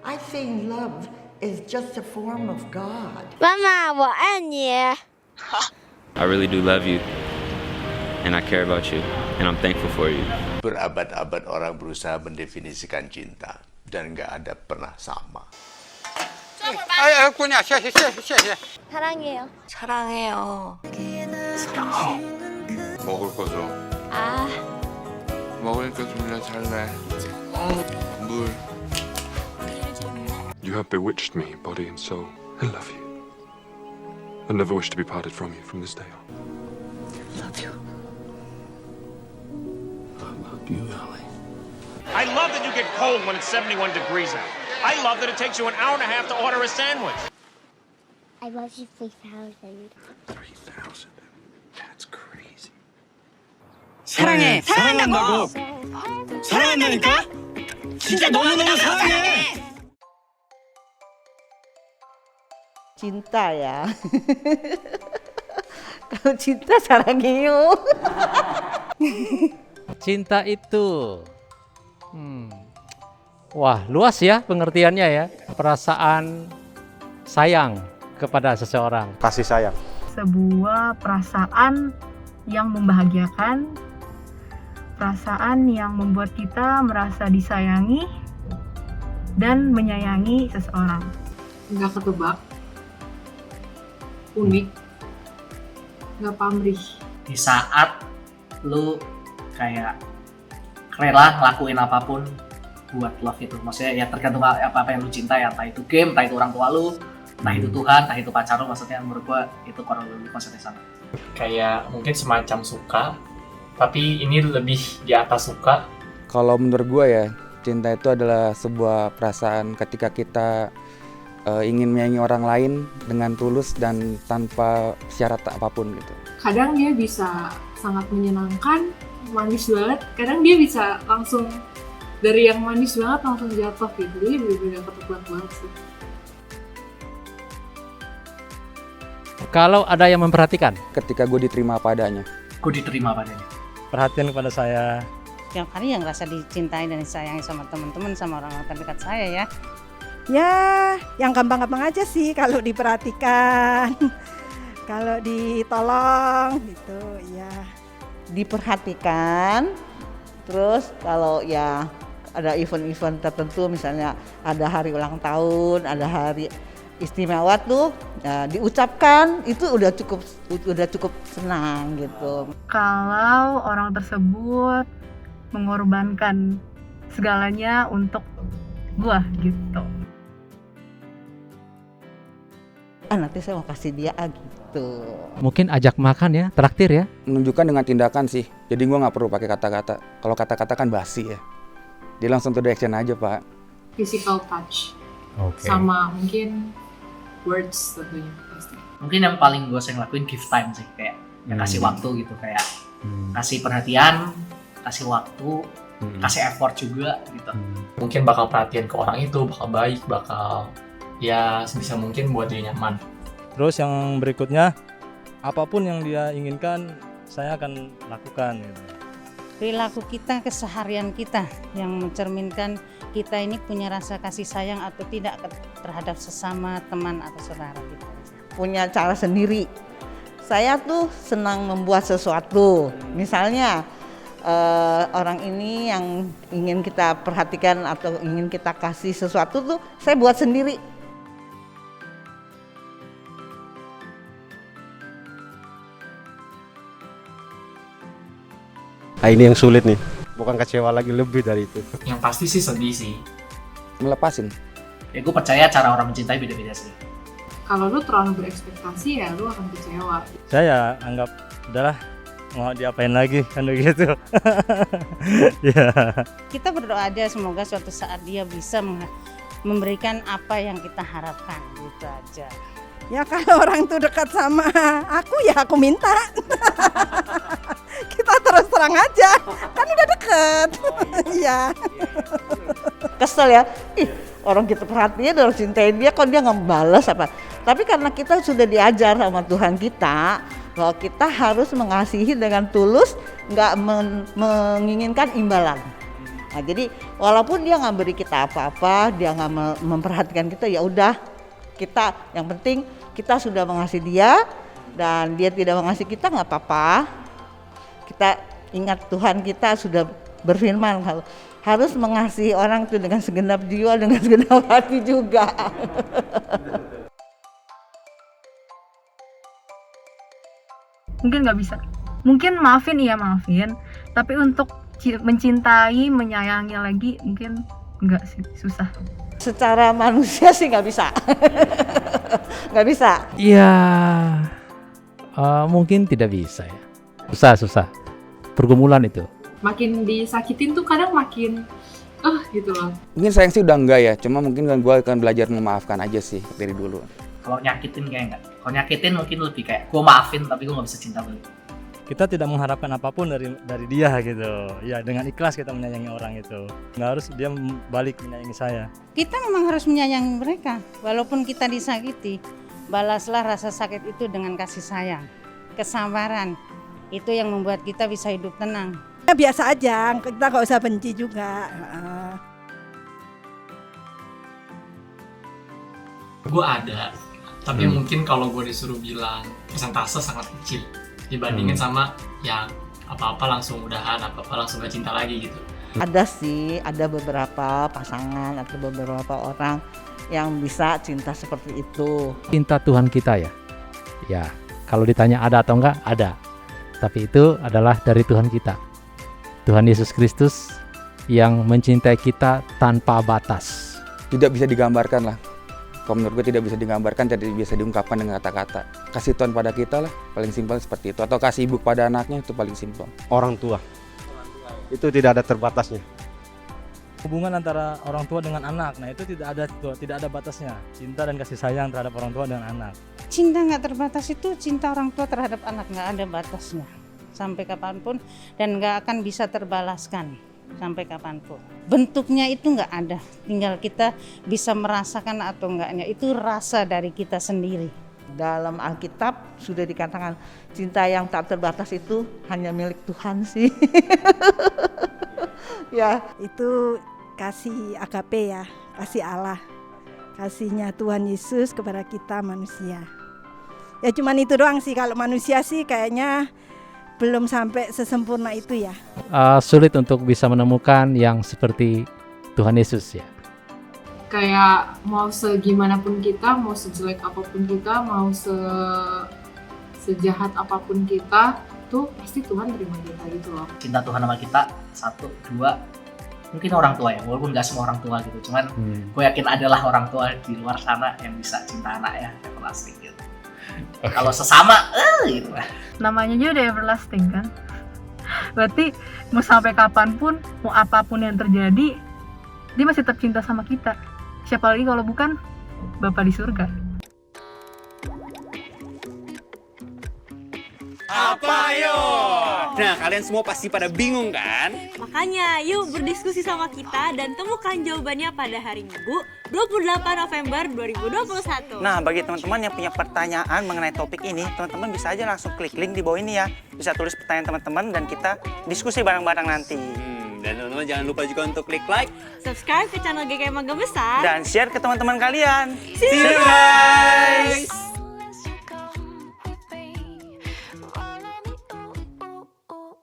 I think love is just a form of God. 妈妈，我爱你。 I really do love you, and I care about you, and I'm thankful for you. Berabad-abad orang berusaha mendefinisikan cinta dan nggak ada pernah sama. 사랑해요. 사랑해요. 먹을 거죠. 아, 먹으니까 졸려 잘래. 물. You have bewitched me, body and soul. I love you. I never wish to be parted from you from this day on. Love you. I love you, Ellie. I love that you get cold when it's 71 degrees out. I love that it takes you an hour and a half to order a sandwich. I love you 3,000. 3,000. That's crazy. 사랑해. 사랑한다고. 사랑한다니까? 진짜 너무너무 사랑해. cinta ya. Kalau cinta sarangeyo. Cinta itu, wah luas ya pengertiannya ya. Perasaan sayang kepada seseorang. Kasih sayang. Sebuah perasaan yang membahagiakan, perasaan yang membuat kita merasa disayangi dan menyayangi seseorang. Nggak ketebak, unik, nggak pamrih. Di saat lu kayak rela lakuin apapun buat love itu, maksudnya ya tergantung apa yang lu cinta ya, entah itu game, entah itu orang tua lu, entah itu Tuhan, entah itu pacar lu, maksudnya menurut gua itu kurang lebih konsepnya sama. Kayak mungkin semacam suka, tapi ini lebih di atas suka. Kalau menurut gua ya, cinta itu adalah sebuah perasaan ketika kita ingin menyayangi orang lain dengan tulus dan tanpa syarat apapun gitu. Kadang dia bisa sangat menyenangkan, manis banget. Kadang dia bisa langsung dari yang manis banget langsung jatuh gitu. Jadi bener-bener ketebak banget sih. Kalau ada yang memperhatikan, ketika gue diterima apa adanya. Gue diterima padanya. Perhatian kepada saya. Tiap hari yang ngerasa dicintai dan disayangi sama teman-teman, sama orang-orang terdekat saya ya. Ya, yang gampang-gampang aja sih kalau diperhatikan, kalau ditolong gitu ya. Diperhatikan, terus kalau ya ada event-event tertentu, misalnya ada hari ulang tahun, ada hari istimewa tuh ya, diucapkan, itu udah cukup senang gitu. Kalau orang tersebut mengorbankan segalanya untuk gua gitu. Nanti saya mau kasih dia gitu. mungkin ajak makan ya, traktir ya. Menunjukkan dengan tindakan sih. Jadi gue nggak perlu pakai kata-kata. Kalau kata-kata kan basi ya. Dia langsung to the action aja pak. Physical touch. Okay. Sama mungkin words tentunya pasti. Mungkin yang paling gue sering lakuin give time sih, kayak ya kasih waktu gitu, kayak kasih perhatian, kasih waktu, kasih effort juga gitu. Mungkin bakal perhatian ke orang itu, bakal baik, bakal ya sebisa mungkin buat dia nyaman. Terus yang berikutnya, apapun yang dia inginkan, saya akan lakukan gitu. Perilaku kita, keseharian kita yang mencerminkan kita ini punya rasa kasih sayang atau tidak terhadap sesama teman atau saudara kita. Punya cara sendiri. Saya tuh senang membuat sesuatu. Misalnya orang ini yang ingin kita perhatikan atau ingin kita kasih sesuatu tuh saya buat sendiri. Nah, ini yang sulit nih, bukan kecewa lagi, lebih dari itu. Yang pasti sih sedih sih. Melepasin. Ya gue percaya cara orang mencintai beda-beda sih. Kalau lu terlalu berekspektasi ya lu akan kecewa. Saya anggap udahlah, mau diapain lagi kan begitu. Ya. Kita berdoa aja semoga suatu saat dia bisa memberikan apa yang kita harapkan, gitu aja. Ya kalau orang tuh dekat sama aku ya aku minta. Kita terus terang aja, kan udah deket. Iya. Kesel ya, orang kita perhatiin, orang cintain dia, kok dia nggak balas apa. Tapi karena kita sudah diajar sama Tuhan kita, bahwa kita harus mengasihi dengan tulus, nggak menginginkan imbalan. Nah, jadi walaupun dia nggak beri kita apa-apa, dia nggak memperhatikan kita, ya udah kita yang penting kita sudah mengasihi dia dan dia tidak mengasihi kita nggak apa-apa. Kita ingat Tuhan kita sudah berfirman kalau harus mengasihi orang itu dengan segenap jiwa, dengan segenap hati juga. Mungkin nggak bisa. Mungkin maafin, tapi untuk mencintai, menyayangi lagi mungkin enggak sih, susah. Secara manusia sih nggak bisa. Nggak bisa. Iya, mungkin tidak bisa ya. Susah. Pergumulan itu. Makin disakitin tuh kadang makin gitu loh. Mungkin sayang sih udah enggak ya, cuma mungkin kan gue akan belajar memaafkan aja sih dari dulu. Kalau nyakitin kayak enggak. Kalau nyakitin mungkin lebih kayak gue maafin tapi gue nggak bisa cinta balik. Kita tidak mengharapkan apapun dari dia gitu. Ya dengan ikhlas kita menyayangi orang itu. Nggak harus dia balik menyayangi saya. Kita memang harus menyayangi mereka, walaupun kita disakiti. Balaslah rasa sakit itu dengan kasih sayang, kesabaran. Itu yang membuat kita bisa hidup tenang. Ya, biasa aja, kita nggak usah benci juga. Gue ada, tapi mungkin kalau gue disuruh bilang persentase sangat kecil dibandingin sama yang apa-apa langsung udahan, apa-apa langsung gak cinta lagi gitu. Ada sih, ada beberapa pasangan atau beberapa orang yang bisa cinta seperti itu. Cinta Tuhan kita ya. Ya, kalau ditanya ada atau enggak, ada. Tapi itu adalah dari Tuhan kita. Tuhan Yesus Kristus yang mencintai kita tanpa batas. Tidak bisa digambarkan lah. Kalau menurut gue tidak bisa digambarkan, tidak bisa diungkapkan dengan kata-kata. Kasih Tuhan pada kita lah, paling simpel seperti itu. Atau kasih ibu pada anaknya, itu paling simpel. Orang tua. Itu tidak ada terbatasnya. Hubungan antara orang tua dengan anak, nah itu tidak ada batasnya. Cinta dan kasih sayang terhadap orang tua dengan anak. Cinta nggak terbatas itu cinta orang tua terhadap anak, nggak ada batasnya. Sampai kapanpun dan nggak akan bisa terbalaskan sampai kapanpun. Bentuknya itu nggak ada, tinggal kita bisa merasakan atau enggaknya, itu rasa dari kita sendiri. Dalam Alkitab sudah dikatakan cinta yang tak terbatas itu hanya milik Tuhan sih. Ya, itu kasih agape ya, kasih Allah. Kasihnya Tuhan Yesus kepada kita manusia. Ya cuman itu doang sih, kalau manusia sih kayaknya belum sampai sesempurna itu ya. Sulit untuk bisa menemukan yang seperti Tuhan Yesus ya. Kayak mau segimanapun kita, mau sejelek apapun kita, mau sejahat apapun kita, tuh pasti Tuhan terima kita gitu loh. Cinta Tuhan sama kita, 1, 2, mungkin orang tua ya, walaupun nggak semua orang tua gitu, cuman gue yakin adalah orang tua di luar sana yang bisa cinta anaknya everlasting gitu. Kalau sesama, gitu lah. Namanya aja udah everlasting kan. Berarti mau sampai kapanpun, mau apapun yang terjadi, dia masih tetap cinta sama kita. Siapa lagi kalau bukan Bapa di surga. Apa yo? Nah, kalian semua pasti pada bingung kan? Makanya, yuk berdiskusi sama kita dan temukan jawabannya pada hari Minggu, 28 November 2021. Nah, bagi teman-teman yang punya pertanyaan mengenai topik ini, teman-teman bisa aja langsung klik link di bawah ini ya. Bisa tulis pertanyaan teman-teman dan kita diskusi bareng-bareng nanti. Dan teman-teman jangan lupa juga untuk klik like, subscribe ke channel GKM Agak Besar, dan share ke teman-teman kalian. See you guys!